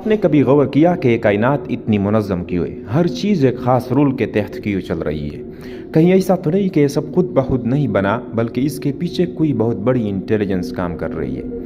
आपने कभी गौर किया कि कायनात इतनी मुनज़्ज़म क्यों है? हर चीज़ एक ख़ास रूल के तहत क्यों चल रही है? कहीं ऐसा तो नहीं कि ये सब खुद ब खुद नहीं बना, बल्कि इसके पीछे कोई बहुत बड़ी इंटेलिजेंस काम कर रही है।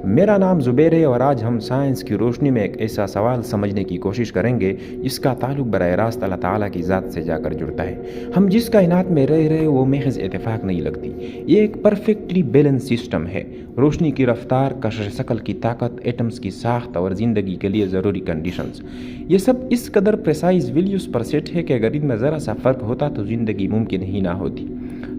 मेरा नाम ज़ुबैर है और आज हम साइंस की रोशनी में एक ऐसा सवाल समझने की कोशिश करेंगे जिसका ताल्लुक़ बराह रास्त अल्लाह ताला की ज़ात से जाकर जुड़ता है। हम जिस कायनात में रह रहे वो महज़ इत्तेफाक नहीं लगती, ये एक परफेक्टली बैलेंस सिस्टम है। रोशनी की रफ्तार, कशश शकल की ताकत, एटम्स की साख्त और ज़िंदगी के लिए ज़रूरी कंडीशंस, ये सब इस कदर प्रेसाइज वैल्यूज़ पर सेट है कि अगर इनमें ज़रा सा फ़र्क होता तो ज़िंदगी मुमकिन ही ना होती।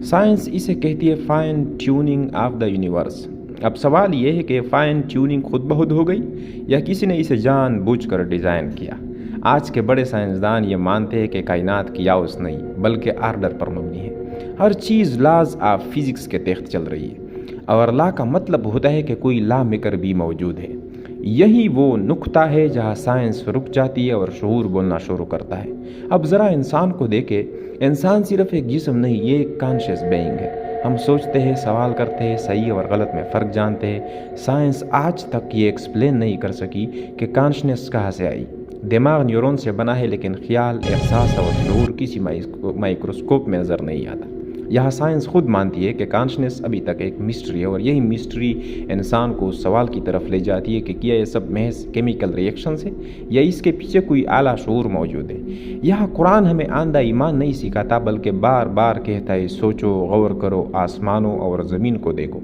साइंस इसे कहती है fine tuning of the universe. अब सवाल ये है कि फ़ाइन ट्यूनिंग खुद ब खुद हो गई या किसी ने इसे जानबूझकर डिज़ाइन किया। आज के बड़े साइंसदान ये मानते हैं कि कायनात की याउस नहीं बल्कि आर्डर पर मबनी है। हर चीज़ लॉज ऑफ फिज़िक्स के तहत चल रही है और लॉ का मतलब होता है कि कोई लॉ मेकर भी मौजूद है। यही वो नुक्ता है जहाँ साइंस रुक जाती है और शऊर बोलना शुरू करता है। अब ज़रा इंसान को देखे, इंसान सिर्फ एक जिस्म नहीं, ये एक कॉन्शियस बीइंग है। हम सोचते हैं, सवाल करते हैं, सही और गलत में फ़र्क जानते हैं। साइंस आज तक ये एक्सप्लेन नहीं कर सकी कि कॉन्शनेस कहाँ से आई। दिमाग न्यूरॉन से बना है, लेकिन ख्याल, एहसास और शऊर किसी माइक्रोस्कोप में नज़र नहीं आता। यह साइंस खुद मानती है कि कॉन्शनेस अभी तक एक मिस्ट्री है और यही मिस्ट्री इंसान को उस सवाल की तरफ ले जाती है कि क्या ये सब महज केमिकल रिएक्शंस है या इसके पीछे कोई आला शऊर मौजूद है। यह कुरान हमें आंधा ईमान नहीं सिखाता, बल्कि बार बार कहता है सोचो, गौर करो, आसमानों और ज़मीन को देखो।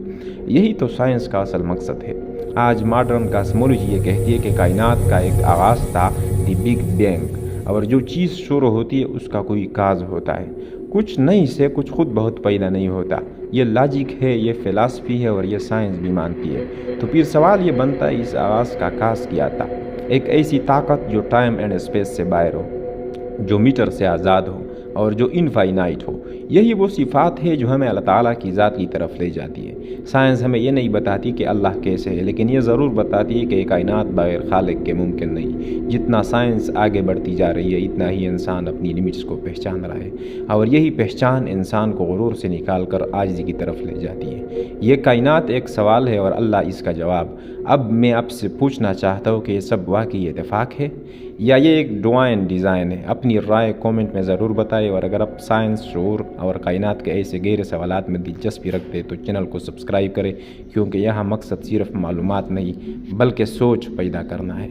यही तो साइंस का असल मकसद है। आज मॉडर्न कॉस्मोलॉजी ये कहती है कि कायनात का एक आगाज़ था, द बिग बैंग, और जो चीज़ शुरू होती है उसका कोई काज होता है। कुछ नहीं से कुछ खुद बहुत पैदा नहीं होता। ये लॉजिक है, ये फ़िलासफ़ी है और ये साइंस भी मानती है। तो फिर सवाल ये बनता है, इस आगाज़ का काज किया था? एक ऐसी ताकत जो टाइम एंड स्पेस से बाहर हो, जो मीटर से आज़ाद हो और जो इनफाइनाइट हो। यही वो सिफ़ात है जो हमें अल्लाह ताला की ज़ात की तरफ ले जाती है। साइंस हमें ये नहीं बताती कि अल्लाह कैसे है, लेकिन ये ज़रूर बताती है कि कायनात बगैर खालिक के मुमकिन नहीं। जितना साइंस आगे बढ़ती जा रही है, इतना ही इंसान अपनी लिमिट्स को पहचान रहा है और यही पहचान इंसान को गुरूर से निकाल कर आजिज़ी की तरफ ले जाती है। ये कायनात एक सवाल है और अल्लाह इसका जवाब। अब मैं आपसे पूछना चाहता हूँ कि ये सब वाकई इत्तेफाक है या ये एक डिवाइन डिज़ाइन है? अपनी राय कमेंट में ज़रूर बताएं और अगर आप साइंस, शऊर और कायनात के ऐसे गहरे सवालात में दिलचस्पी रखते हैं तो चैनल को सब्सक्राइब करें, क्योंकि यहाँ मकसद सिर्फ मालूमात नहीं बल्कि सोच पैदा करना है।